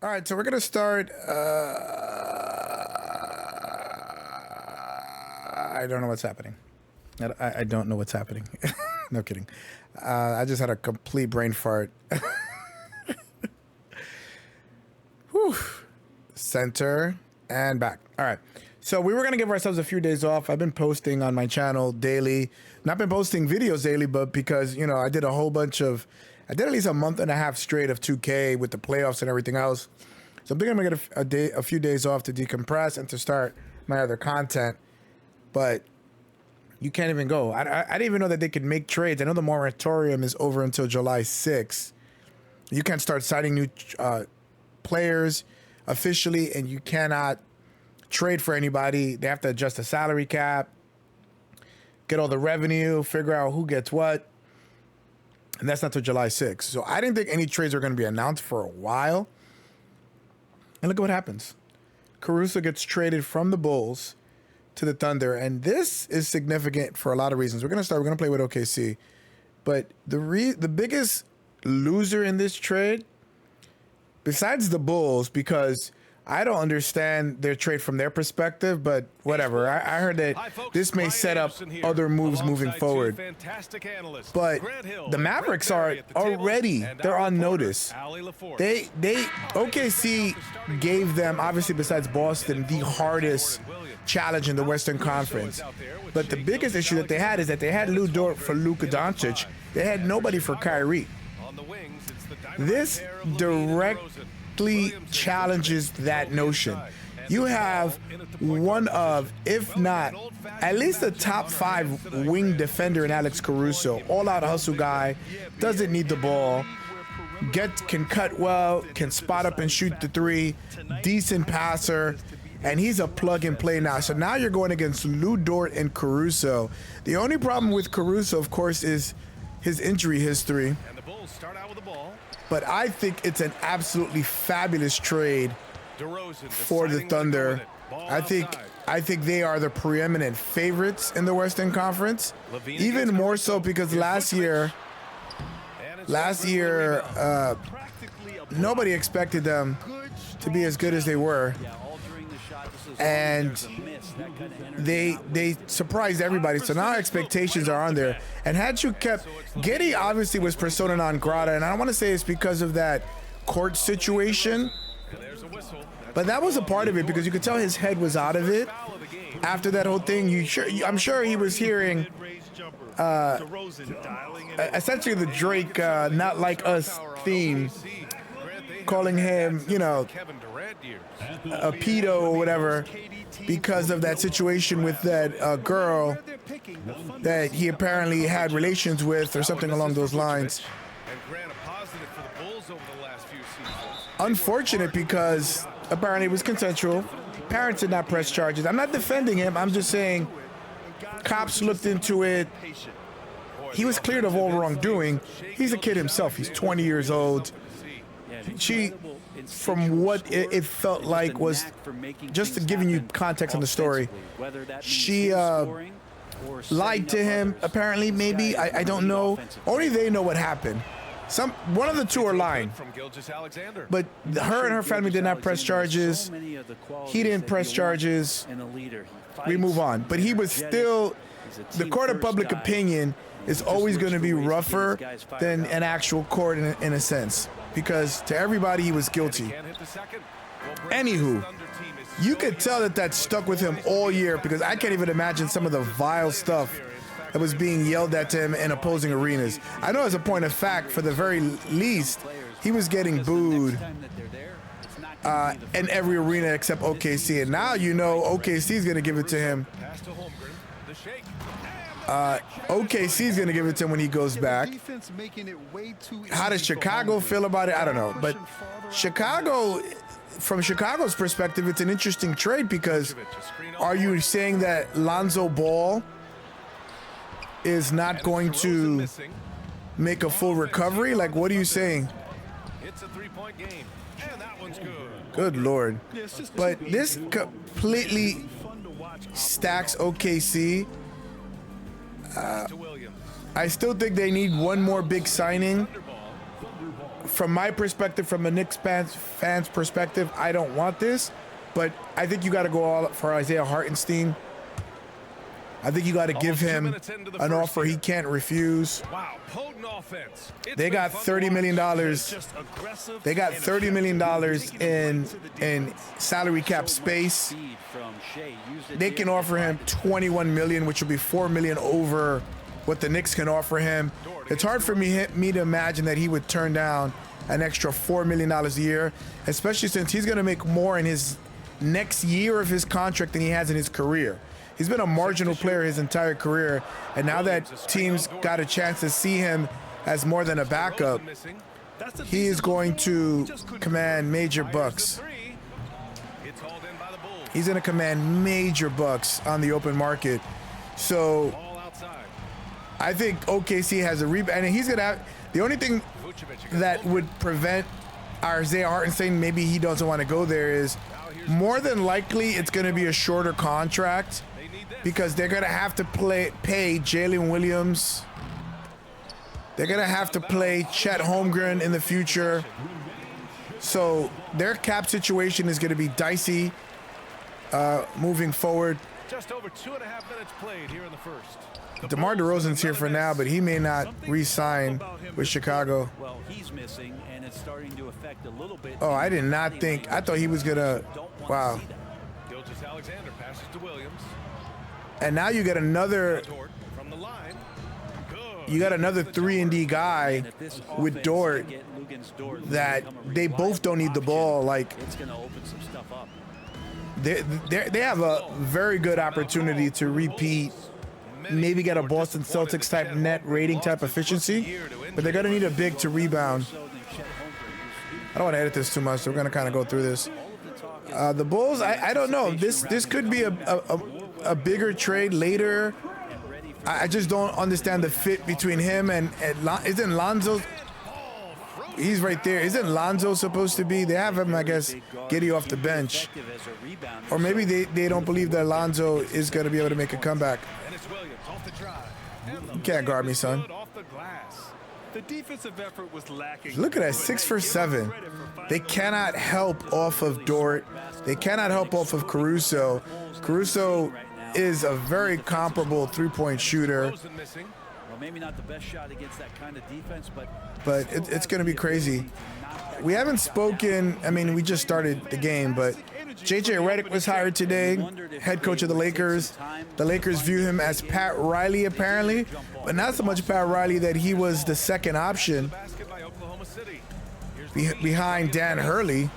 All right, so we're gonna start. I don't know what's happening. I don't know what's happening. No kidding. I just had a complete brain fart. Whew. Center and back. All right. So we were gonna give ourselves a few days off. I've been posting on my channel daily. Not been posting videos daily, but because I did a whole bunch of. I did at least a month and a half straight of 2K with the playoffs and everything else. So I'm thinking I'm gonna get a few days off to decompress and to start my other content. But you can't even go. I didn't even know that they could make trades. I know the moratorium is over until July 6th. You can't start signing new players officially, and you cannot trade for anybody. They have to adjust the salary cap, get all the revenue, figure out who gets what. And that's not till July 6th. So I didn't think any trades were going to be announced for a while. And look at what happens. Caruso gets traded from the Bulls to the Thunder. And this is significant for a lot of reasons. We're going to play with OKC. But the biggest loser in this trade, besides the Bulls, because I don't understand their trade from their perspective, but whatever. I heard that this may set up other moves moving forward. But the Mavericks are already, they're on notice. OKC gave them, obviously besides Boston, the hardest challenge in the Western Conference. But the biggest issue that they had is that they had Lou Dort for Luka Doncic. They had nobody for Kyrie. This directly challenges that notion. You have one of, if not, at least a top 5 wing defender in Alex Caruso. All-out hustle guy, doesn't need the ball, can cut well, can spot up and shoot the three, decent passer, and he's a plug-and-play now. So now you're going against Lou Dort and Caruso. The only problem with Caruso, of course, is his injury history. But I think it's an absolutely fabulous trade for the Thunder. I think they are the preeminent favorites in the Western Conference. Even more so because last year, nobody expected them to be as good as they were. And they surprised everybody. So now expectations are on there. And had you kept, Giddy obviously was persona non grata, and I don't want to say it's because of that court situation, but that was a part of it because you could tell his head was out of it after that whole thing. I'm sure he was hearing essentially the Drake "Not Like Us" theme, calling him, a pedo or whatever, because of that situation with that girl that he apparently had relations with or something along those lines. Unfortunate because apparently it was consensual. Parents did not press charges. I'm not defending him. I'm just saying cops looked into it. He was cleared of all wrongdoing. He's a kid himself. He's 20 years old. From what it felt like was, just giving you context on the story, she lied to him, apparently, maybe. I don't know. Only they know what happened. One of the two are lying. But her and her family did not press charges. He didn't press charges. We move on. But he was still, the court of public opinion is always going to be rougher than an actual court in a sense. Because to everybody, he was guilty. Anywho, you could tell that stuck with him all year, because I can't even imagine some of the vile stuff that was being yelled at to him in opposing arenas. I know as a point of fact, for the very least, he was getting booed in every arena except OKC. And now OKC is going to give it to him. OKC is going to give it to him when he goes back. How does Chicago feel about it? I don't know. But from Chicago's perspective, it's an interesting trade, because are you saying that Lonzo Ball is not going to make a full recovery? Like, what are you saying? It's a 3-point game, and that one's good. Good Lord. But this completely stacks OKC. I still think they need one more big signing from my perspective, from a Knicks fans perspective, I don't want this, but I think you got to go all up for Isaiah Hartenstein. I think you got to give him an offer he can't refuse. Wow, potent offense. They got $30 million. They got $30 million in salary cap space. They can offer him $21 million, which will be $4 million over what the Knicks can offer him. It's hard for me to imagine that he would turn down an extra $4 million a year, especially since he's going to make more in his next year of his contract than he has in his career. He's been a marginal player his entire career, and now that teams got a chance to see him as more than a backup, he is going to command major bucks. He's going to command major bucks on the open market. So I think OKC has a rebound, and he's going to have the only thing that would prevent Isaiah Hartenstein, maybe he doesn't want to go there, is more than likely it's going to be a shorter contract, because they're going to have to pay Jalen Williams. They're going to have to play Chet Holmgren in the future. So their cap situation is going to be dicey moving forward. Just over 2.5 minutes played here in the first. DeMar DeRozan's here for now, but he may not re-sign with Chicago. Well, he's missing, and it's starting to affect a little bit. Oh, I did not think. I thought he was going to. Wow. Alexander passes to Williams. And now you get another. You got another 3-and-D guy with Dort that they both don't need the ball. Like, they have a very good opportunity to repeat, maybe get a Boston Celtics type net rating type efficiency, but they're gonna need a big to rebound. I don't want to edit this too much, so we're gonna kind of go through this. The Bulls, I don't know. This could be a bigger trade later. I just don't understand the fit between him and isn't Lonzo? He's right there. Isn't Lonzo supposed to be? They have him, I guess, Giddy off the bench. Or maybe they don't believe that Lonzo is going to be able to make a comeback. You can't guard me, son. Look at that, 6 for 7. They cannot help off of Dort. They cannot help off of Caruso. Caruso is a very comparable three-point shooter. Well, maybe not the best shot against that kind of defense, but it's going to be crazy. We haven't spoken. I mean, we just started the game, but JJ Redick was hired today, head coach of the Lakers. The Lakers view him as Pat Riley, apparently, but not so much Pat Riley that he was the second option behind Dan Hurley.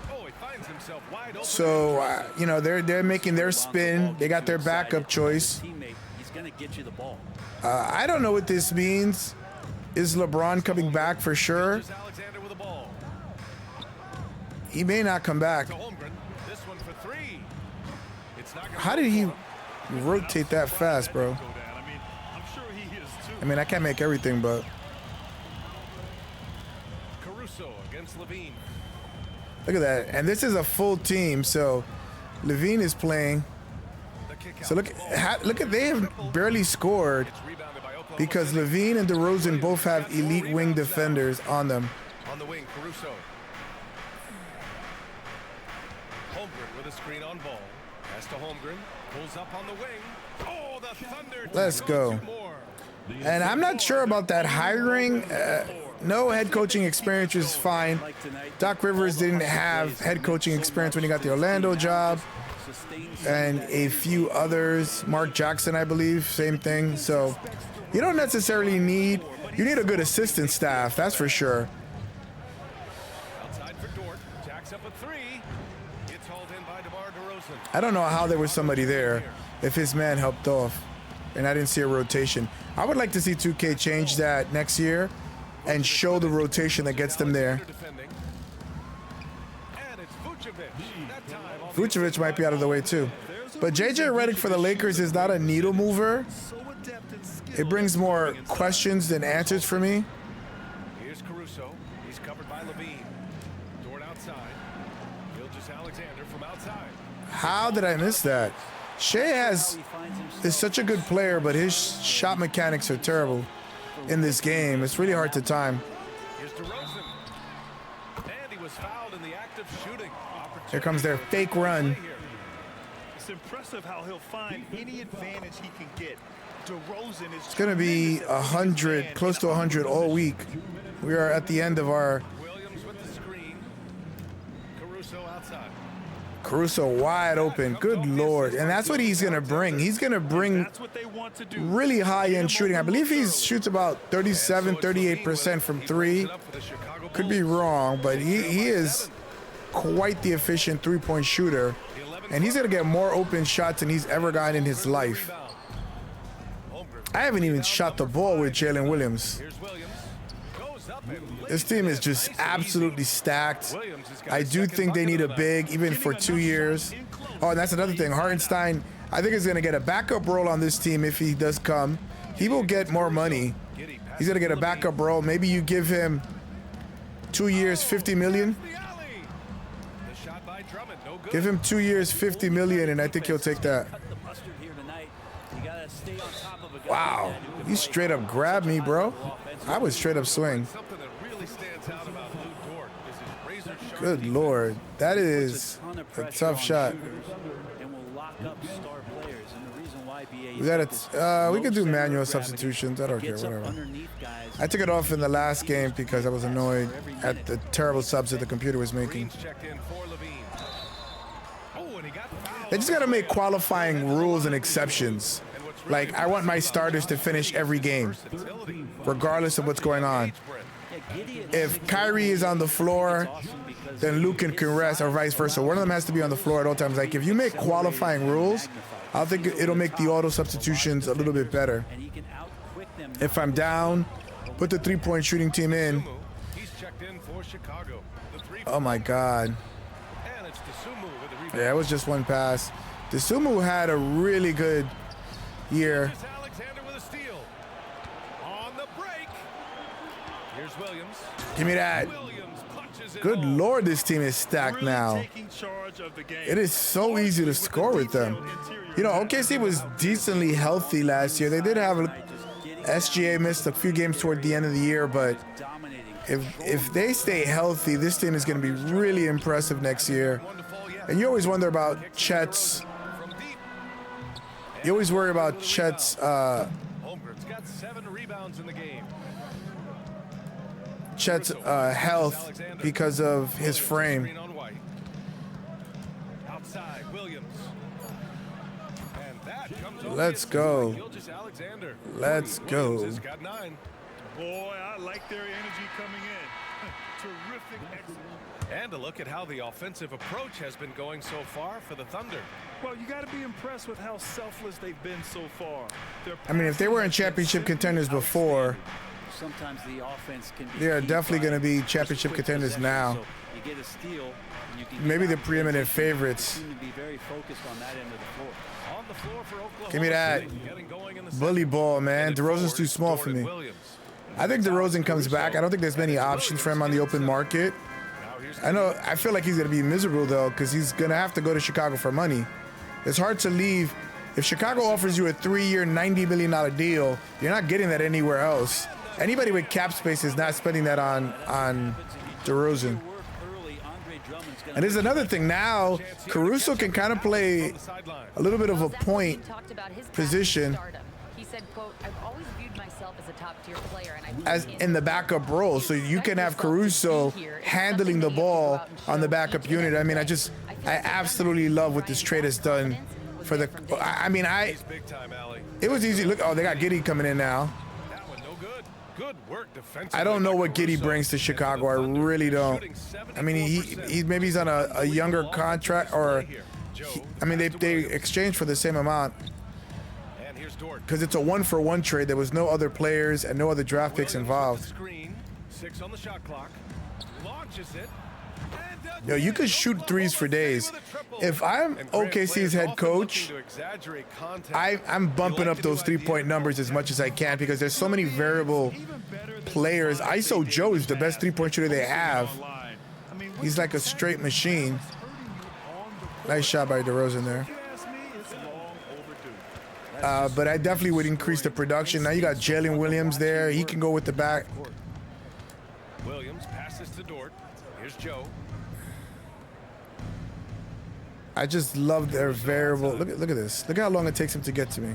So, you know, they're making their spin. They got their backup choice. I don't know what this means. Is LeBron coming back for sure? He may not come back. How did he rotate that fast, bro? I mean, I can't make everything, but Caruso against Levine. Look at that. And this is a full team, so Levine is playing. So look at they have barely scored because Levine and DeRozan both have elite wing defenders on them. On the wing, Caruso. Holmgren with a screen on ball. Pass to Holmgren. Pulls up on the wing. Oh, the Thunder. Let's go. And I'm not sure about that hiring. No head coaching experience is fine. Doc Rivers didn't have head coaching experience when he got the Orlando job. And a few others. Mark Jackson, I believe, same thing. So you don't necessarily need, you need a good assistant staff, that's for sure. Outside for Dort. Jacks up a three. It's hauled in by DeMar DeRozan. I don't know how there was somebody there if his man helped off. And I didn't see a rotation. I would like to see 2K change that next year and show the rotation that gets them there. Vucevic might be out of the way too. But JJ Redick for the Lakers is not a needle mover. It brings more questions than answers for me. Here's Caruso. He's covered by Levine. Dort outside. Alexander from outside. How did I miss that? Shea is such a good player, but his shot mechanics are terrible in this game. It's really hard to time. Here's DeRozan. shooting. Here comes their fake run. It's impressive how he'll find any advantage he can get. DeRozan is It's going to be 100, close to 100 all week. We are at the end of our Williams with the screen. Caruso outside. Caruso wide open. Good Lord. And that's what he's going to bring. He's going to bring That's what they want to do. really high-end shooting. I believe he shoots about 37, 38% from three. Could be wrong, but he is quite the efficient three-point shooter. And he's going to get more open shots than he's ever gotten in his life. I haven't even shot the ball with Jalen Williams. This team is just absolutely stacked. I do think they need a big, even for 2 years. Oh, and that's another thing. Hartenstein, I think, is going to get a backup role on this team if he does come. He will get more money. He's going to get a backup role. Maybe you give him 2 years, 50 million. Give him 2 years, 50 million, and I think he'll take that. Wow, he straight up grabbed me, bro. I would straight up swing. Good Lord, that is a tough shot. We got it. We could do manual substitutions. I don't care, whatever. I took it off in the last game because I was annoyed at the terrible subs that the computer was making. They just got to make qualifying rules and exceptions. Like, I want my starters to finish every game, regardless of what's going on. If Kyrie is on the floor, then Luke can rest, or vice versa. One of them has to be on the floor at all times. Like, if you make qualifying rules, I think it'll make the auto substitutions a little bit better. If I'm down, put the three-point shooting team in. Oh, my God. Yeah, it was just one pass. Desumu had a really good year. Give me that. Good Lord, this team is stacked now. It is so easy to score with them. You know, OKC was decently healthy last year. They did have SGA missed a few games toward the end of the year, but if they stay healthy, this team is going to be really impressive next year. And you always wonder about Chet's. You always worry about Chet's health because of his frame. Let's go. Let's go. Boy, I like their energy coming in. Terrific execution. And a look at how the offensive approach has been going so far for the Thunder. Well, you got to be impressed with how selfless they've been so far. I mean, if they were in championship contenders before, sometimes the offense can be they are definitely going to be championship contenders now. You get a steal, and you can maybe the preeminent favorites. be very focused on that end of the floor. On the floor for Oklahoma. Give me that bully ball, man. DeRozan's too small for me. I think DeRozan comes back. I don't think there's many options for him on the open market. I feel like he's going to be miserable, though, because he's going to have to go to Chicago for money. It's hard to leave. If Chicago offers you a 3-year, $90 million deal, you're not getting that anywhere else. Anybody with cap space is not spending that on DeRozan. And there's another thing. Now, Caruso can kind of play a little bit of a point position. He said, quote, I've always viewed myself as a top-tier player, and as in the backup role, so you can have Caruso handling the ball on the backup unit. I mean, I absolutely love what this trade has done for the. I mean, it was easy. Look, oh, they got Giddy coming in now. I don't know what Giddy brings to Chicago. I really don't. I mean, he maybe he's on a younger contract, or I mean, they exchanged for the same amount. Because it's a 1-for-1 trade. There was no other players and no other draft picks involved. Yo, you could shoot threes for days. If I'm OKC's head coach, I'm bumping up those three-point numbers as much as I can because there's so many variable players. ISO Joe is the best three-point shooter they have. He's like a straight machine. Nice shot by DeRozan there. But I definitely would increase the production. Now you got Jalen Williams there. He can go with the back. Williams passes to Dort. Here's Joe. I just love their variable. Look at this. Look how long it takes him to get to me.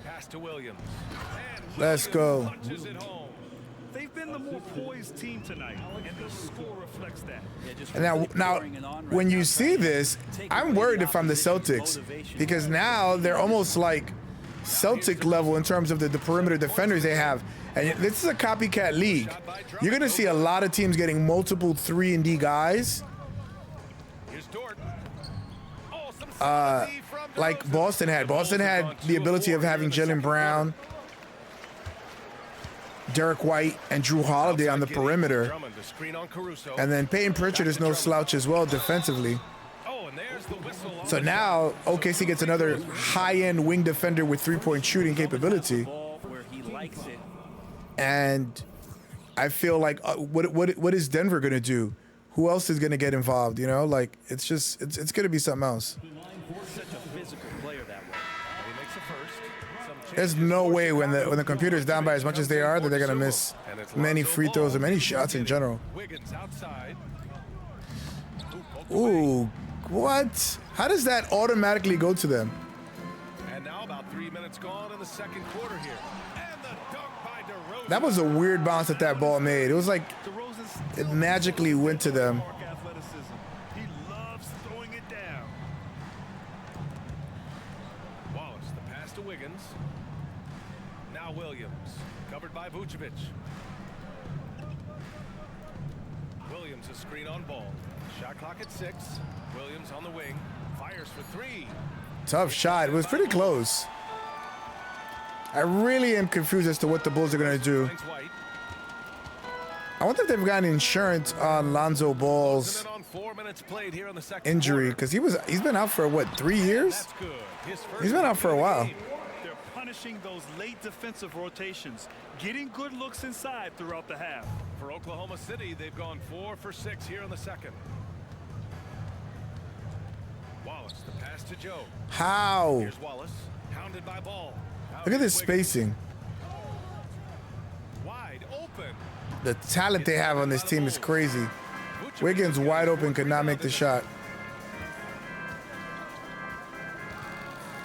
Pass to Williams. And Let's go. punches it home. They've been the more poised team tonight, and the score reflects that. Yeah, just And now, when you see this, I'm worried if I'm the Celtics, because now they're almost like Celtic level in terms of the perimeter defenders they have. And this is a copycat league. You're going to see a lot of teams getting multiple 3-and-D guys. Here's Dort. Oh, some solid from Like DeRozan. Boston had. Boston had the ability of having Jaylen Brown, Derek White, and Drew Holiday on the Giddy. perimeter. Drummond to screen on Caruso. And then Peyton Pritchard is no slouch as well defensively. Oh, and there's the whistle. on So the now OKC gets another high-end wing defender with 3-point shooting capability. Ball where he likes it. And I feel like what is Denver going to do? Who else is going to get involved? You know, like it's going to be something else. Such a physical player that way. He makes a first. Some There's changes no to way when the the computer's down by as much as they are that they're going to miss many free throws or many shots in general. Wiggins outside. Ooh, what? How does that automatically go to them? And now about 3 minutes gone in the second quarter here. And the dunk by DeRozan. That was a weird bounce that ball made. It was like DeRozan it magically went to them. athleticism. He loves throwing it down. Wallace, the pass to Wiggins. Now Williams, covered by Vucevic. Williams a screen on ball. Shot clock at 6. Williams on the wing. Fires for 3. Tough shot. It was pretty close. I really am confused as to what the Bulls are going to do. Finds White. I wonder if they've gotten insurance on Lonzo Ball's And then on 4 minutes played here in the second injury, quarter. because he's been out for what, 3 years? That's good. His first He's been out for a while. They're punishing those late defensive rotations, getting good looks inside throughout the half. For Oklahoma City, they've gone 4 for 6 here in the second. Wallace, the pass to Joe. How? Here's Wallace, hounded by Ball. Out Look at this is Wiggins. spacing. Wide open. The talent they have on this team is crazy. Wiggins wide open, could not make the shot.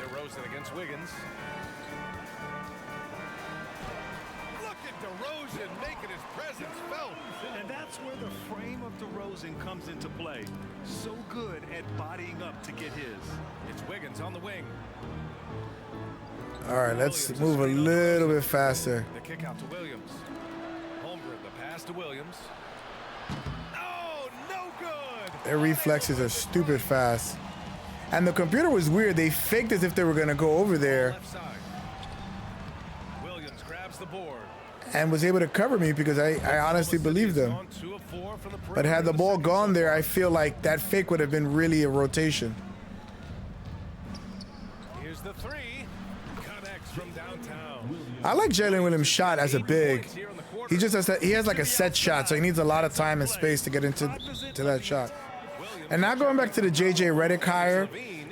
DeRozan against Wiggins. Look at DeRozan making his presence felt. And that's where the frame of DeRozan comes into play. So good at bodying up to get his. It's Wiggins on the wing. All right, let's move a little bit faster. The kick out to Williams. Holmgren, the pass to Williams. Oh, no good. Their reflexes are stupid fast. And the computer was weird. They faked as if they were going to go over there Left side. Williams grabs the board. and was able to cover me because I honestly believed them. Gone 2 of 4 from the But had the perimeter in ball second gone quarter. there, I feel like that fake would have been really a rotation. Here's the 3. Connects from downtown. I like Jalen Williams' shot as a big. He just has he has like a set shot, so he needs a lot of time and space to get into that shot. And now going back to the JJ Redick hire,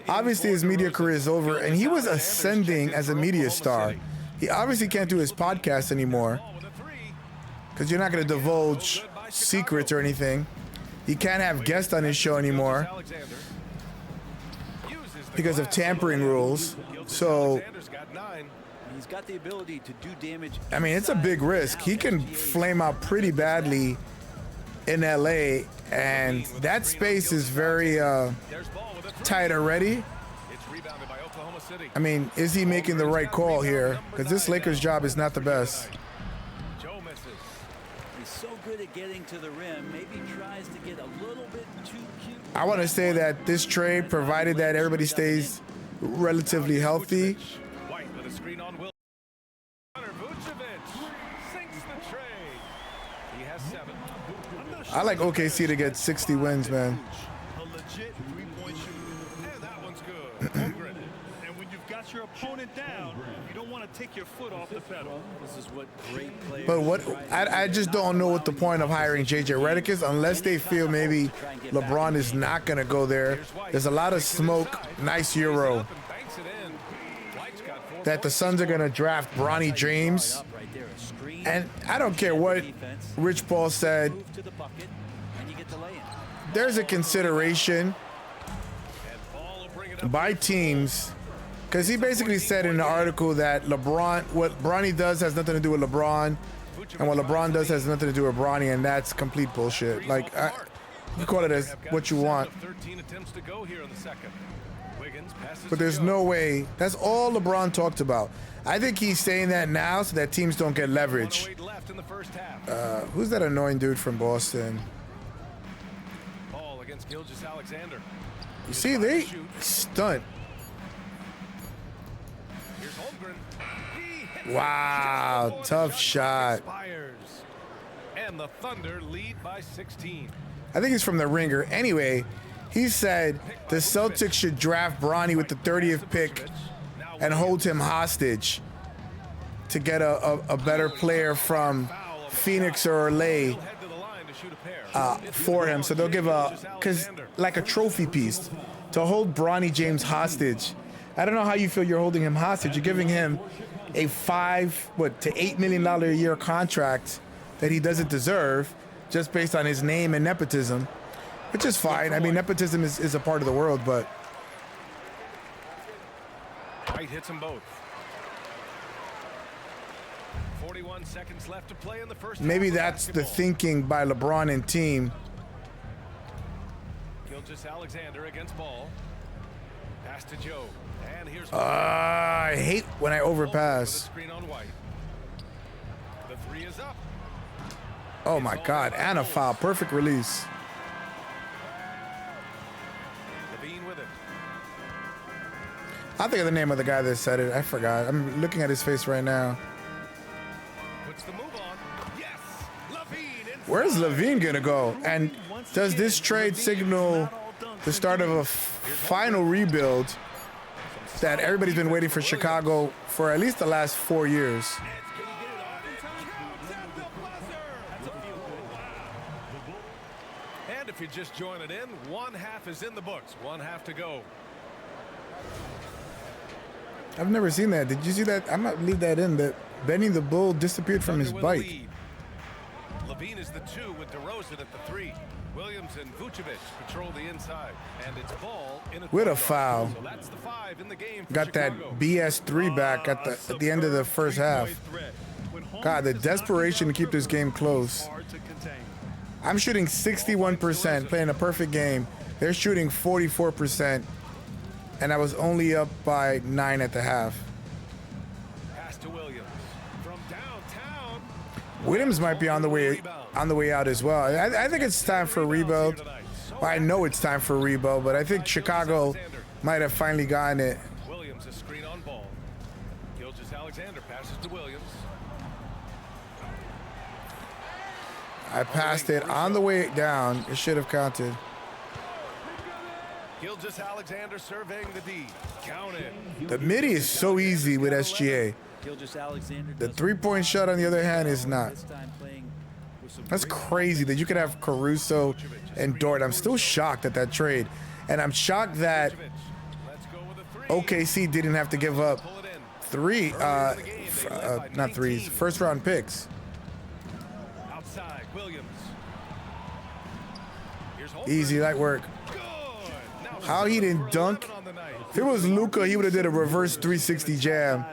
obviously his media career is over, and he was ascending as a media star. He obviously can't do his podcast anymore because you're not going to divulge secrets or anything. He can't have guests on his show anymore because of tampering rules. So, He's got the ability to do damage. I mean, it's a big risk. He can flame out pretty badly in LA, and that space is very tight already. I mean, is he making the right call here? Because this Lakers job is not the best. Joe misses. He's so good at getting to the rim. Maybe tries to get a little bit too cute. I want to say that this trade, provided that everybody stays relatively healthy, White with a screen on Will. Vucevic sinks the trade. He has 7. I like OKC to get 60 wins, man. A legit three-point shooter. And that one's good. Holmgren. And when you've got your opponent down, you don't want to take your foot off the pedal. This is what great players. But what I just don't know what the point of hiring JJ Redick is, unless they feel maybe LeBron is not going to go there. There's a lot of smoke, nice Euro, Up and banks it in. White's got 4 that the Suns are going to draft Bronny James. Up right there, a screen. And I don't care what Rich Paul said. Move to the bucket, and you get the lay-in. there's a consideration by teams, because he basically said in the article that what Bronny does has nothing to do with LeBron, and what LeBron does has nothing to do with Bronny, and that's complete bullshit. Like, you call it as what you want, but there's no way. That's all LeBron talked about. I think he's saying that now so that teams don't get leverage. Who's that annoying dude from Boston? You see, they stunt. Wow, tough shot. And the Thunder lead by 16. I think he's from the Ringer. Anyway, he said the Celtics should draft Bronny with the 30th pick and hold him hostage to get a better player from Phoenix or LA for him. So they'll give like a trophy piece to hold Bronny James hostage. I don't know how you feel you're holding him hostage. You're giving him a $5 to $8 million a year contract that he doesn't deserve just based on his name and nepotism, which is fine. I mean, nepotism is a part of the world, but White hits them both. 41 seconds left to play in the first. Maybe that's the thinking by LeBron and team. Alexander against Ball. Pass to Joe. And here's I hate when I overpass. The three is up. Oh my God, and a foul. Perfect release. Levine with it. I'll think of the name of the guy that said it. I forgot. I'm looking at his face right now. Puts the move on. Yes. Levine. Where's Levine gonna go? And does this trade signal the start of a final rebuild that everybody's been waiting for Chicago for at least the last 4 years? And if you just join it in, one half is in the books. One half to go. I've never seen that. Did you see that? I might leave that in. That Benny the Bull disappeared from his bike. Levine is the 2 with DeRozan at the 3. Williams and Vucevic patrol the inside, and it's Ball in with a foul. So that's the 5 in the game for Got Chicago. that BS 3 back at the end of the first half. God, the desperation to keep this game close. I'm shooting 61%, playing a perfect game. They're shooting 44%, and I was only up by 9 at the half. Pass to Williams from downtown. Williams might be on the way out as well. I think it's time for a rebuild. Well, I know it's time for a rebuild, but I think Chicago might have finally gotten it. Williams a screen on Ball. Alexander passes to Williams. I passed it on the way down. It should have counted. Alexander surveying the D. Counted. The midi is so easy with SGA. The three-point shot, on the other hand, is not. That's crazy that you could have Caruso and Dort. I'm still shocked at that trade. And I'm shocked that OKC didn't have to give up first-round picks. Outside, Williams. Easy, light work. How he didn't dunk. If it was Luka, he would have did a reverse 360 jam.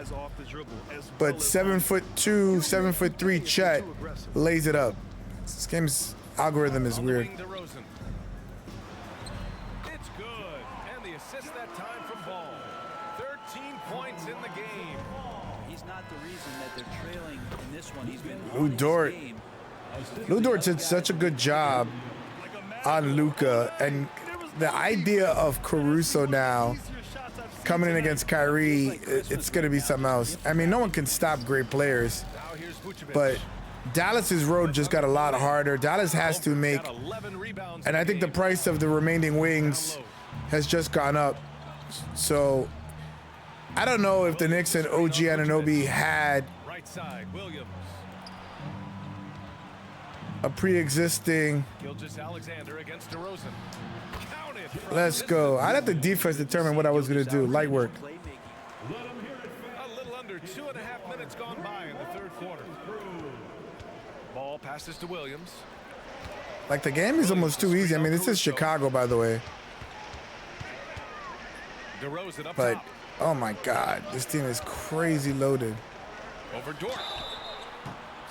But 7'2", 7'3" Chet lays it up. This game's algorithm is weird. It's good. And the assist that time from Ball. 13 points in the game. He's not the reason that they're trailing in this one. He's been Lou Dort. Lou Dort did such a good job on Luka, and the idea of Caruso now coming in against Kyrie, it's going to be something else. I mean, no one can stop great players, but Dallas's road just got a lot harder. Dallas has to make, and I think the price of the remaining wings has just gone up. So I don't know if the Knicks and OG Anunoby had Right side, Williams. a pre-existing. Alexander against DeRozan. Counted. Let's go. I let the defense determine what I was going to do. Light work. A little under 2.5 minutes gone by in the third quarter. Ball passes to Williams. Like, the game is almost too easy. I mean, this is Chicago, by the way. DeRozan up But, top. oh my God, this team is crazy loaded. Over Dort.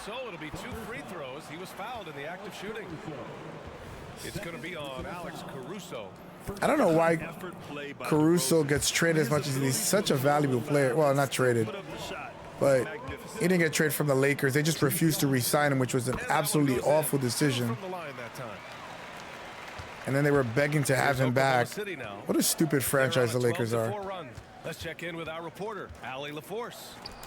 So it'll be 2 free throws. He was fouled in the act of shooting. It's going to be on Alex Caruso. I don't know why Effort play by Caruso DeRozan. gets traded as much as he's such a valuable player. Well, not traded, Put up the shot. but Magnificent. he didn't get traded from the Lakers. They just refused to re-sign him, which was an absolutely awful decision. From the line that time. And then they were begging to have him back. City now. What a stupid franchise the Lakers are. Let's check in with our reporter, Allie LaForce.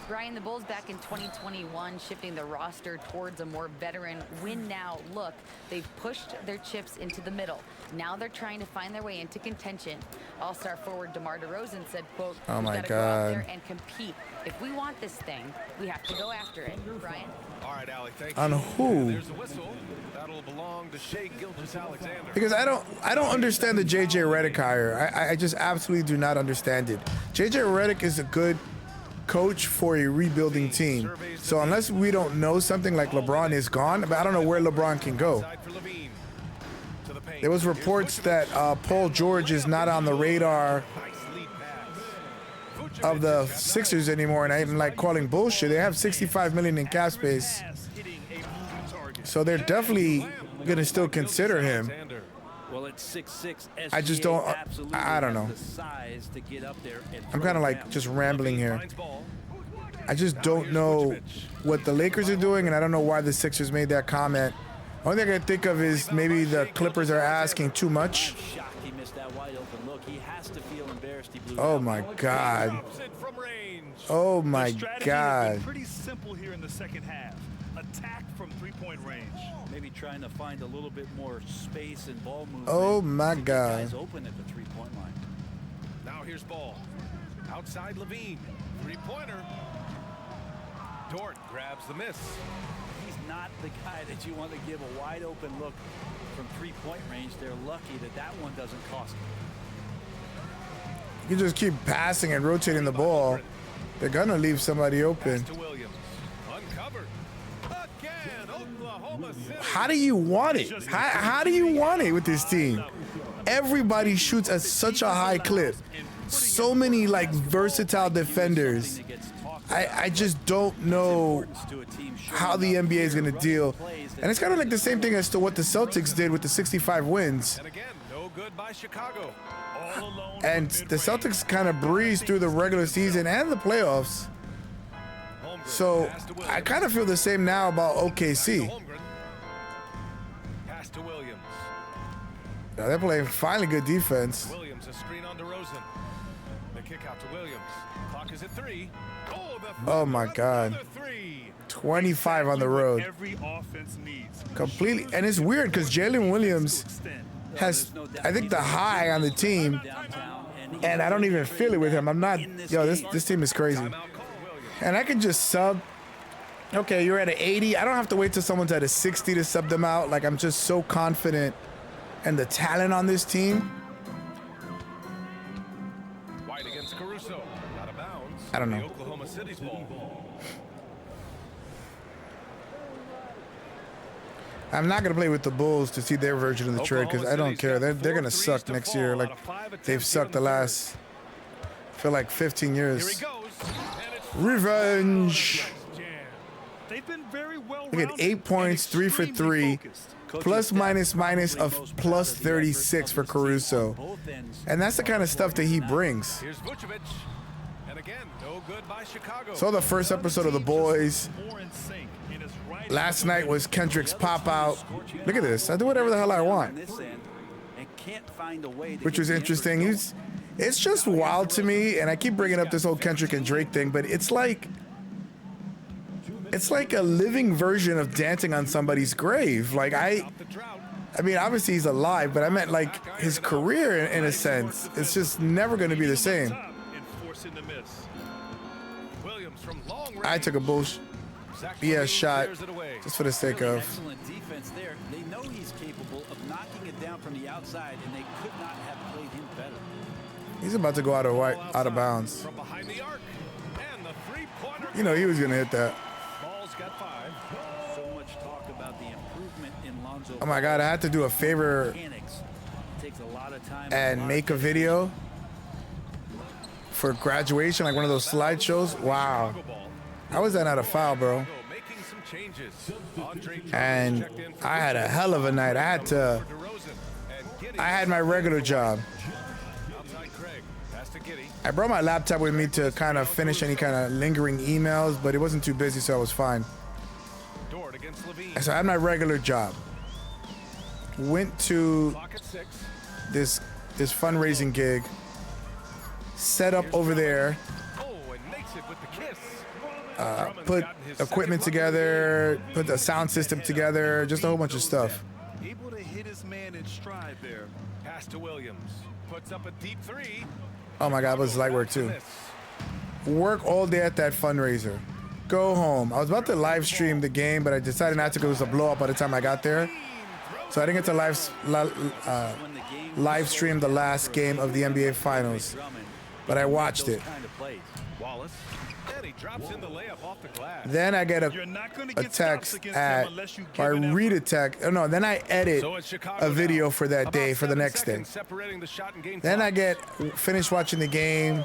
Brian, the Bulls back in 2021 shifting the roster towards a more veteran win-now look. They've pushed their chips into the middle. Now they're trying to find their way into contention. All-star forward DeMar DeRozan said, quote, Oh "We've my gotta go out God. there and compete. If we want this thing, we have to go after it." Brian? All right, Allie, thank you. On who? There's the whistle. That'll belong to Shea Gilgeous-Alexander. Because I don't understand the JJ Redick hire. I just absolutely do not understand it. JJ Redick is a good coach for a rebuilding team. So unless we don't know something like LeBron is gone, but I don't know where LeBron can go. Side for Levine. To the paint. There was reports that Paul George is not on the radar Nice lead pass. of the Sixers anymore, and I'm like calling bullshit. They have 65 million in cap space, Pass hitting a moving target. so they're definitely gonna still consider him. Alexander. Well, at 6'6", I just SGA don't- absolutely I don't has know. the size to get up there and I'm throw kind of like down. just rambling here. Finds ball. I just don't know what the Lakers are doing, and I don't know why the Sixers made that comment. Only thing I can think of is maybe the Clippers are asking too much. Shocked he missed that wide open look. He has to feel embarrassed he blew Oh that. my God. Drops it from range. Oh The my strategy has God. been pretty simple here in the second half. Attack from three-point range. Maybe trying to find a little bit more space and ball movement. Oh my to get God. Guys open at the three-point line. Now here's ball. Outside Levine. Three-pointer. Dort grabs the miss. He's not the guy that you want to give a wide open look from three-point range. They're lucky that that one doesn't cost them. You just keep passing and rotating the ball. They're gonna leave somebody open. Pass to Williams. Uncovered. Again, Oklahoma City. How do you want it? How do you want it with this team? Everybody shoots at such a high clip. So many like versatile defenders. Something that gets talked I just don't know to a team showing how the up NBA is here, going to running deal. plays that And it's kind of like the same thing as to what the Celtics did with the 65 wins. And again, no good by Chicago. All alone And from the mid-range. Celtics kind of breezed through the regular season and the playoffs. Holmgren So pass to I Williams. kind of feel the same now about OKC. Holmgren. Pass to Williams. Now, they're playing finally good defense. Williams, a screen on DeRozan. The kick out to Williams. Clock is at 3. Oh, the Oh my God. another 3. 25 on the Exactly what road. Every offense needs. Completely. And it's weird because Jalen Williams has, I think, the high on the team. downtown, and And I don't even feel it with him. I'm not, yo, this team is crazy. Timeout call, Williams. And I can just sub. Okay, you're at an 80. I don't have to wait till someone's at a 60 to sub them out. Like, I'm just so confident in the talent on this team. White against Caruso. Out of bounds. I don't know. The Oklahoma City's ball. I'm not going to play with the Bulls to see their version of the trade because I don't care. They're going to suck next year. Like, they've sucked the last, I feel like 15 Here years. he goes. And it's Revenge. Jam. They've been very well Look at 8 points, 3 for 3. Plus minus of plus 36 for Caruso. And that's the kind of stuff that he brings. Here's Vucevic. And again, no good by Chicago. So the first episode of The Boys. More in sync in his right Last night was Kendrick's pop out. Look at this. I do whatever the hell I want. Which was interesting. It's just wild to me, and I keep bringing up this whole Kendrick and Drake thing, but it's like a living version of dancing on somebody's grave. Like I the drought. mean, obviously he's alive, but I meant like his career in a sense. It's just never going to be the same. top and forcing the miss. Williams from long range. I took a bullshit Zach BS Levine shot clears it away. just for the sake Really of. excellent defense there. They know he's capable of knocking it down from the outside, and they could not have played him better. He's about to go out of bounds. From behind the arc. And the three-pointer. You know he was going to hit that. Ball's got 5. So much talk about the improvement in Lonzo so Oh my God, I had to do a favor mechanics. Takes a lot of time and make a video for graduation, like one of those slideshows. Wow. How was that not a foul, bro? Making some changes. Andre And checked in for I had a hell of a night. I DeRozan and Giddy. had my regular job. Outside Craig. Pass to Giddy. I brought my laptop with me to kind of finish any kind of lingering emails, but it wasn't too busy, so I was fine. Dort against Levine. So I had my regular job. Went to Clock at 6. this fundraising gig. Set up over there. Oh, and makes it with the kiss. Put equipment together. Put the sound system together. Just a whole bunch of stuff. Able to hit his man in stride there. Pass to Williams. Puts up a deep 3. Oh my God, it was light work too. Work all day at that fundraiser. Go home. I was about to live stream the game, but I decided not to because it was a blow up by the time I got there. So I didn't get to live stream the last game of the NBA Finals, but I watched it. Wallace. And he drops in the layup off the glass. Then I get You're not going to a get stops text against at, him unless you or I give an read a effort. text. Oh no, then I edit So it's Chicago a video now. for that About day, for the 7 next day. seconds separating the shot and game Then I clock. finished watching the game,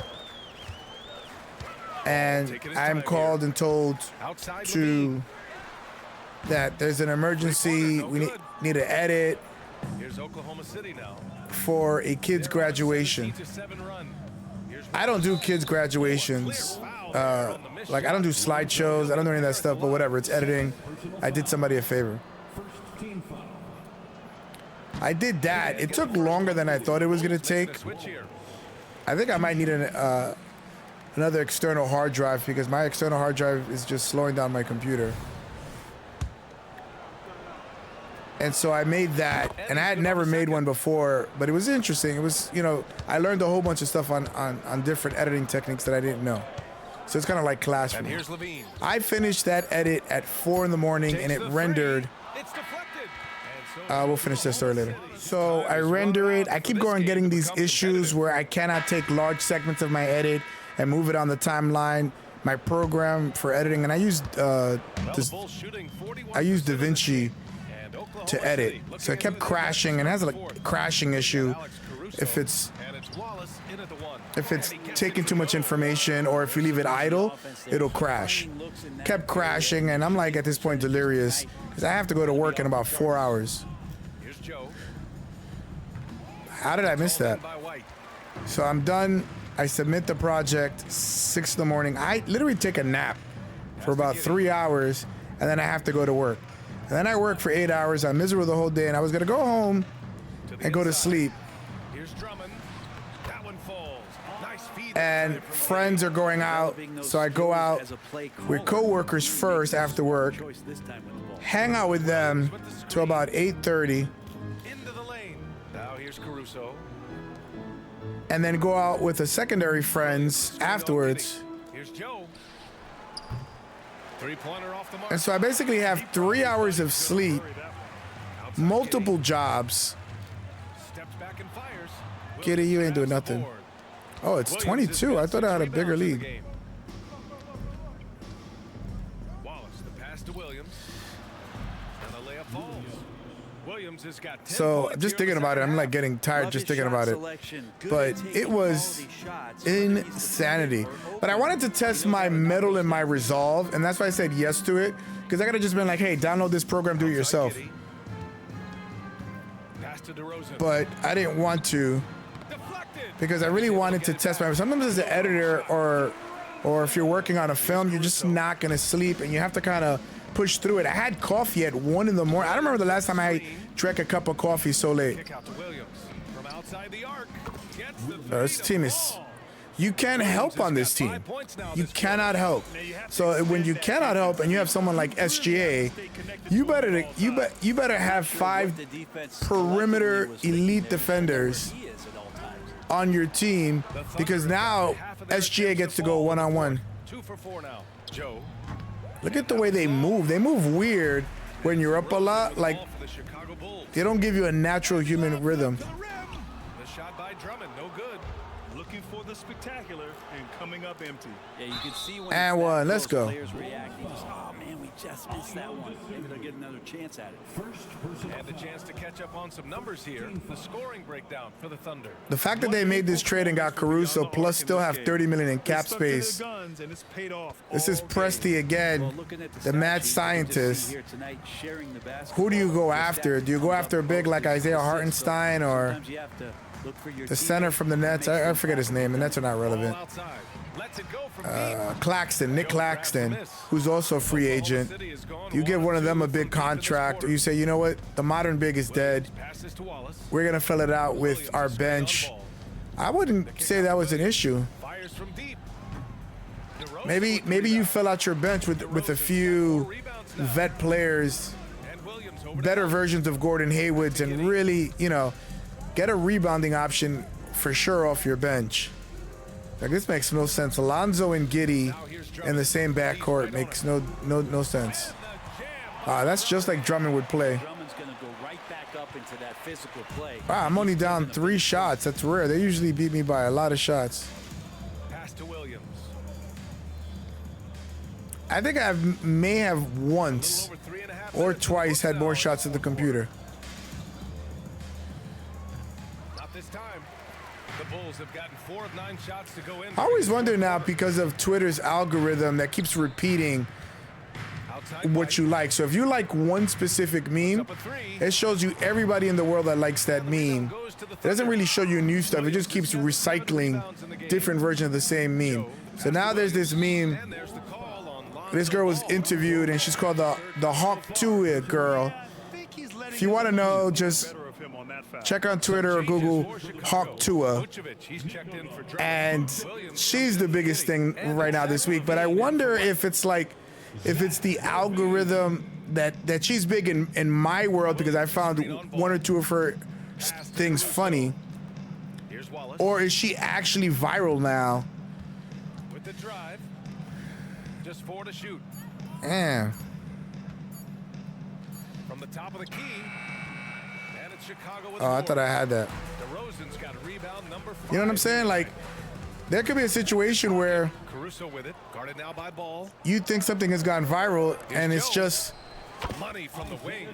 and Taking his I'm time called and told Outside to Levine. that there's an emergency. No We good. need to edit Here's Oklahoma City now. for a kid's graduation. 17-7 run. Here's I don't do kids' graduations. Like I don't do slideshows. I don't do any of that stuff. But whatever, it's editing. I did somebody a favor. I did that. It took longer than I thought it was gonna take. switch here. I think I might need another external hard drive because my external hard drive is just slowing down my computer. And so I made that, and I had never made one before, but it was interesting. It was, you know, I learned a whole bunch of stuff on different editing techniques that I didn't know. So it's kind of like class for And me. here's Levine. I finished that edit at 4 in the morning, and it Takes the rendered. three. It's deflected. And so We'll finish that story later. So I render it. I keep going getting these issues where I cannot take large segments of my edit and move it on the timeline. My program for editing, and I used the this. Bulls shooting 41% I used DaVinci and Oklahoma to edit, City looking so it kept into the crashing, and it has a fourth. crashing issue Alex Caruso, if it's and it's Wallace in at the 1. if it's And he gets taking it too to much go. information, or if you leave it idle, it'll crash. Kept crashing, and I'm like at this point delirious because I have to go to work in about 4 hours. Here's Joe. How did I miss that? By White. So I'm done. I submit the project 6 in the morning. I literally take a nap for about 3 hours, and then I have to go to work. And then I work for 8 hours. I'm miserable the whole day, and I was gonna go home To the and go to inside. sleep. Here's Drummond. That one falls. Nice feed. And friends are going out, so I go out with coworkers first after work, hang out with them till about 8:30, Into the lane. Now here's Caruso. and then go out with the secondary friends afterwards. Here's Joe. Three-pointer off the mark. And so I basically have 3 hours of sleep, multiple jobs. Steps back and fires. Giddy, you ain't doing Williams nothing. board. Oh, it's Williams 22. has I got thought I had a 6 bigger rebounds in the lead. game. Wallace, the pass to Williams. And the layup falls. Williams has got 10 So points I'm just here in thinking the about it. second I'm like half. getting tired just thinking about it. But it was insanity. But I wanted to test my mettle and my resolve, and that's why I said yes to it. Because I could have just been like, hey, download this program, do it yourself. Giddy. Pass to DeRozan. But I didn't want to Deflected. because I really wanted to test my. Sometimes as an editor or if you're working on a film, you're just not gonna sleep, and you have to kind of push through it. I had coffee at 1 in the morning. I don't remember the last time I drank a cup of coffee so late. Kick out to Williams. From outside the arc. Gets the This team is. You can't help on this team. You cannot help. So when you cannot help, and you have someone like SGA, you better have 5 perimeter elite defenders on your team, because now SGA gets to go one-on-one. 2 for 4 now. Joe. Look at the way they move. They move weird when you're up a lot. Like, Ball for the Chicago Bulls. they don't give you a natural human rhythm. To the rim. The shot by Drummond. No good. looking for the spectacular and coming up empty. Yeah, you can see when And it's that one, let's close, go. players reacting. Just, oh man, we just missed that one. Maybe they'll get another chance at it. And a chance to catch up on some numbers here. The scoring breakdown for the Thunder. The fact that they made this trade and got Caruso plus still have 30 million in cap space. This is Presti again, Well, looking at the mad stat sheet, you can just scientist. see here tonight, sharing the Who do you go basketball. after? Do you go after a big like Isaiah Hartenstein or Sometimes you have to look for your the center teammate from the that Nets? makes I them forget his name. The Nets are not Ball relevant. outside. Lets it go from deep. Claxton, Nick Claxton, who's also a free agent. You give one of them a big contract, or you say, you know what, the modern big is dead. Passes to Wallace. We're gonna fill it out with our bench. I wouldn't say that was an issue. Fires from deep. Maybe you fill out your bench with a few vet players, And Williams over better versions of Gordon Hayward's, and really, you know, get a rebounding option for sure off your bench. Like, this makes no sense. Alonzo and Giddy in the same backcourt makes no sense. That's just like Drummond would play. Drummond's going to go right back up into that physical play. Wow, I'm only down 3 shots. That's rare. They usually beat me by a lot of shots. pass to Williams. I think I may have once Over 3.5 or minutes. twice had more shots at the computer. Not this time. The Bulls have gotten 4 of 9 shots to go in. I always wonder now, because of Twitter's algorithm that keeps repeating Outside what White. you like. So if you like one specific meme, Up a 3. it shows you everybody in the world that likes that meme. It doesn't really show you new stuff. It just keeps recycling different versions of the same meme. So now there's this meme. And there's the call on Lonzo This girl was Ball. interviewed, and she's called the Hawk 2 girl. If you want to know, just check on Twitter or Google Hawk Tua. Vucevic, he's checked in for Drummond. And Williams she's the biggest thing right now this week. But I wonder if it's like, if it's the algorithm that she's big in my world, because I found 1 or 2 of her things funny, Here's Wallace or is she actually viral now? with the drive. Just 4 to shoot. Yeah. From the top of the key. And it's Chicago with Oh, I thought I had that. DeRozan's got a rebound number 5. You know what I'm saying? Like, there could be a situation where Caruso with it. Guarded now by Ball. you think something has gone viral, and it's just Money from the wing.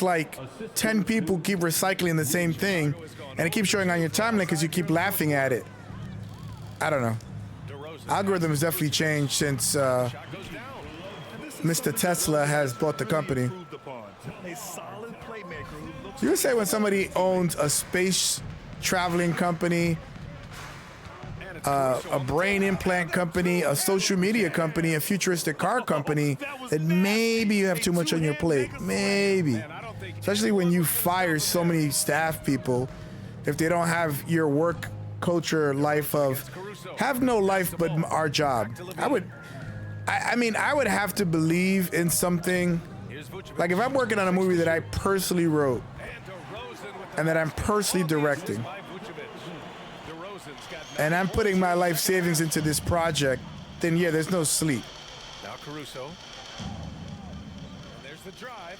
like 10 people keep recycling the same thing, and it keeps showing on your timeline because you keep laughing at it. I don't know. DeRozan. Algorithm has definitely changed since Shot goes down. Mr. Tesla has bought the company. A solid playmaker who looks You would say when somebody owns a space traveling company, And it's a Caruso on the brain implant company, a social media company, a futuristic car company, that maybe you have too much on your plate. Maybe. And I don't think Especially when you fire so many staff people, if they don't have your work culture life of have no life but our job. I mean, I would have to believe in something. here's Vucevic. Like if I'm working on a movie that I personally wrote And DeRozan with the and that I'm personally directing, by Vucevic. DeRozan's got and I'm putting my life savings into this project, then yeah, there's no sleep. now Caruso. And there's the drive.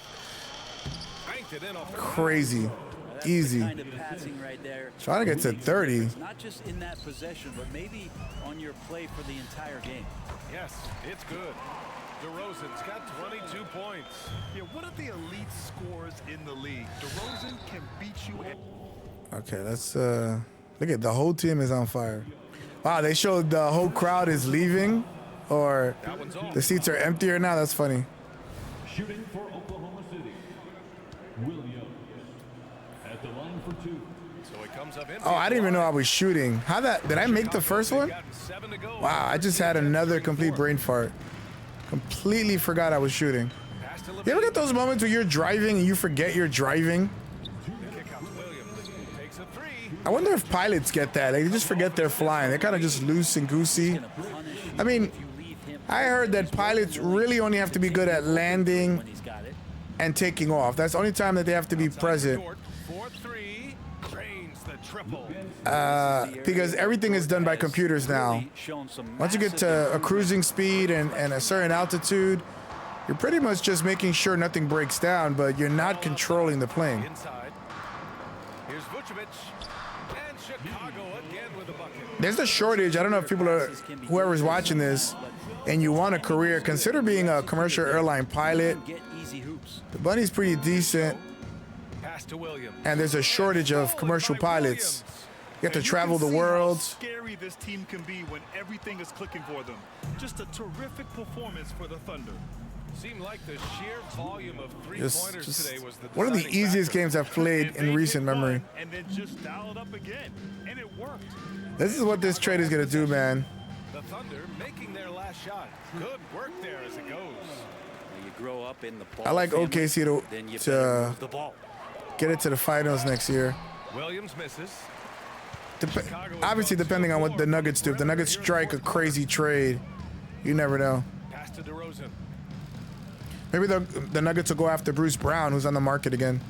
Banked it in off the Crazy. That's Easy. the kind of passing right there. Trying to get to 30. It's not just in that possession, but maybe on your play for the entire game. Yes, it's good. DeRozan's got 22 points. Yeah, one of the elite scorers in the league. DeRozan can beat you at Okay, let's look at the whole team is on fire. Wow, they showed the whole crowd is leaving, or That one's off. the seats are emptier now. That's funny. Shooting for Oklahoma City, Williams. At the line for 2. So he comes up in. Oh, I didn't even know I was shooting. How that? Did I make the first one? Gotten 7 to go. Wow, I just had another complete brain fart. Completely forgot I was shooting. Pass to You LaVine. ever get those moments where you're driving and you forget you're driving? Kick out to Williams. Takes a 3. I wonder if pilots get that. They just forget they're flying. They're kind of just loose and goosey. Gonna punish you I mean, if you leave him I heard that pilots really only have to be good at landing when he's got it. and taking off. That's the only time that they have to be present. 4-3. Drains the triple. Because everything is done by computers now. Shown some Once you get to a cruising speed and a certain altitude, you're pretty much just making sure nothing breaks down, but you're not controlling the plane. Inside. Here's Vucevic. And Chicago again with a bucket. There's a shortage. I don't know if people are, whoever's watching this, and you want a career, consider being a commercial airline pilot. Get easy hoops. The money's pretty decent, Pass to Williams. and there's a shortage of commercial pilots. You have to travel the world. Scary this team can be when everything is clicking for them. Just a terrific performance for the Thunder. Seemed like the sheer volume of three-pointers today was the One of the deciding easiest factor. games I've played in recent memory. And then just dial it up again, and it worked. This is what this trade is gonna do, man. The Thunder making their last shot. Good work there as it goes. You grow up in the ball I like family, OKC then you to better move the ball. get it to the finals next year. Williams misses. Obviously, depending on what the Nuggets do. If the Nuggets strike a crazy trade, you never know. Pass to DeRozan. Maybe the Nuggets will go after Bruce Brown, who's on the market again.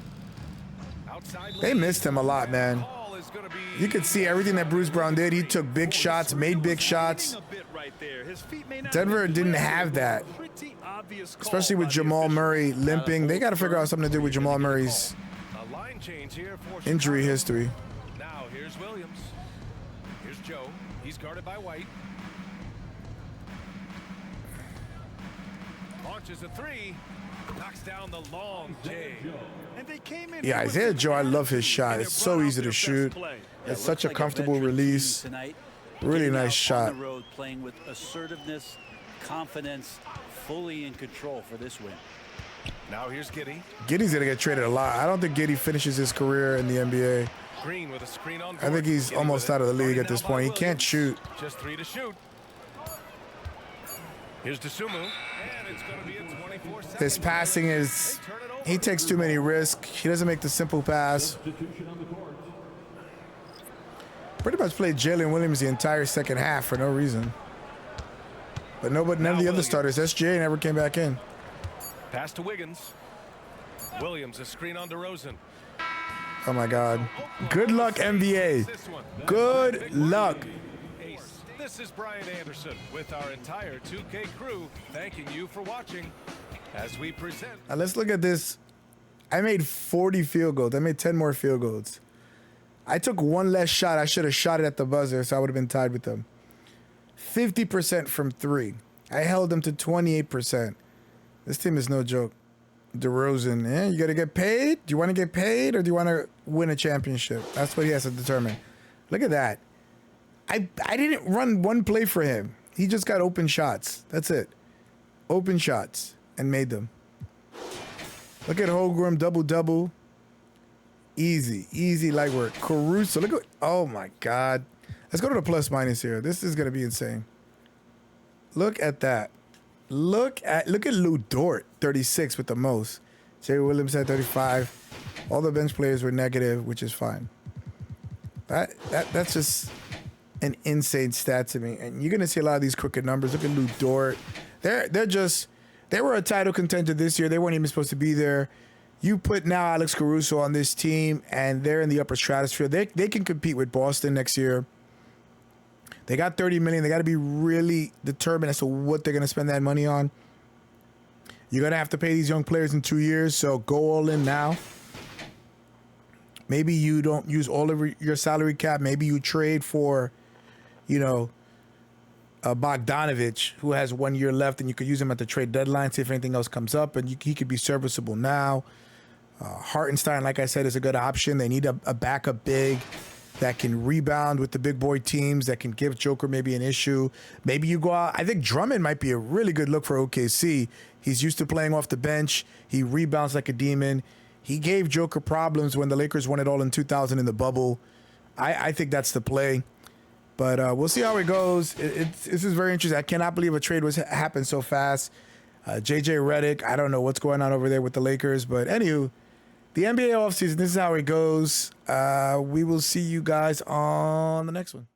Outside They lead. missed him a lot, man. Ball is gonna be You could see everything that Bruce Brown did. He took big shots, made big shots. A bit right there. His feet may not Denver have been didn't clear, have but that. pretty obvious call Especially with by the Jamal officials. Murray limping. They got to figure out something to do with Jamal Murray's a line change here for injury Chicago. history. Now here's Williams. Here's Joe. He's guarded by White. Launches a three. Knocks down the long J. And they came in Yeah, with Isaiah some Joe, I love his energy, shot. and It's it so brought out easy to their best shoot. play. It's It such looks a like comfortable veteran team release. tonight, Really getting nice out shot. On the road, playing with assertiveness, confidence, fully in control for this win. Now here's Giddy. Giddy's going to get traded a lot. I don't think Giddy finishes his career in the NBA. Green with a screen on I board. think he's Giddy almost with it. out of the league Guarded at this now by point. He can't Williams. shoot. Just three to shoot. Here's DeSumo. And it's going to be a 24-second. His passing is, he takes too many risks. He doesn't make the simple pass. Substitution on the court. Pretty much played Jalen Williams the entire second half for no reason. But none of the other Williams. starters, SJ never came back in. Pass to Wiggins. Williams, a screen on DeRozan. Oh my God. Good luck, NBA. This one. Good luck. Ace. This is Brian Anderson with our entire 2K crew thanking you for watching as we present. Now let's look at this. I made 40 field goals. I made 10 more field goals. I took one less shot. I should have shot it at the buzzer, so I would have been tied with them. 50% from three. I held them to 28%. This team is no joke. DeRozan, you got to get paid? Do you want to get paid or do you want to win a championship? That's what he has to determine. Look at that. I didn't run one play for him. He just got open shots. That's it. Open shots and made them. Look at Holmgren, double-double. Easy light work. Caruso, look at, oh my God. Let's go to the plus minus here. This is going to be insane. Look at that. Look at Lou Dort, 36 with the most. Jay Williams had 35. All the bench players were negative, which is fine. That's just an insane stat to me. And you're going to see a lot of these crooked numbers. Look at Lou Dort. They were a title contender this year. They weren't even supposed to be there. You put now Alex Caruso on this team, and they're in the upper stratosphere. They can compete with Boston next year. They got $30 million. They got to be really determined as to what they're going to spend that money on. You're going to have to pay these young players in 2 years, so go all in now. Maybe you don't use all of your salary cap. Maybe you trade for, Bogdanovich, who has 1 year left, and you could use him at the trade deadline, see if anything else comes up, and he could be serviceable now. Hartenstein, like I said, is a good option. They need a backup big that can rebound with the big boy teams, that can give Joker maybe an issue. Maybe you go out. I think Drummond might be a really good look for OKC. He's used to playing off the bench. He rebounds like a demon. He gave Joker problems when the Lakers won it all in 2000 in the bubble. I think that's the play. But we'll see how it goes. This is very interesting. I cannot believe a trade happened so fast. JJ Redick, I don't know what's going on over there with the Lakers. But anywho, the NBA offseason, this is how it goes. We will see you guys on the next one.